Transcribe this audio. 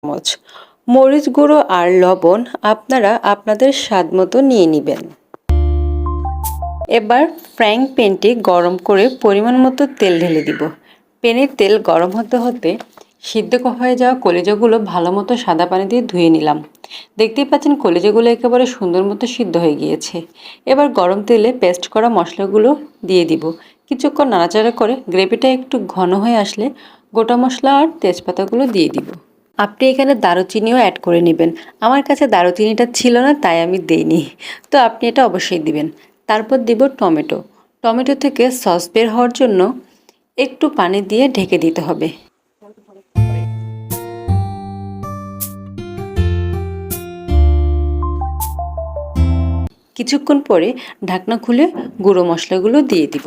চামচ। মরিচ গুঁড়ো আর লবণ আপনারা আপনাদের স্বাদ মতো নিয়ে নেবেন। এবার ফ্রাইং প্যানটি গরম করে পরিমাণ মতো তেল ঢেলে দিব। প্যানের তেল গরম হতে হতে সিদ্ধ হয়ে যাওয়া কলিজাগুলো ভালো মতো সাদা পানি দিয়ে ধুয়ে নিলাম। দেখতেই পাচ্ছেন কলিজাগুলো একেবারে সুন্দর মতো সিদ্ধ হয়ে গিয়েছে। এবার গরম তেলে পেস্ট করা মশলাগুলো দিয়ে দিব। কিছুক্ষণ নাড়াচাড়া করে গ্রেভিটা একটু ঘন হয়ে আসলে গোটা মশলা আর তেজপাতাগুলো দিয়ে দিব। আপনি এখানে দারুচিনিও অ্যাড করে নেবেন। আমার কাছে দারুচিনিটা ছিল না, তাই আমি দেইনি, তো আপনি এটা অবশ্যই দিবেন। তারপর দিব টমেটো। টমেটো থেকে সস বের হওয়ার জন্য একটু পানি দিয়ে ঢেকে দিতে হবে। কিছুক্ষণ পরে ঢাকনা খুলে গুঁড়ো মশলাগুলো দিয়ে দিব।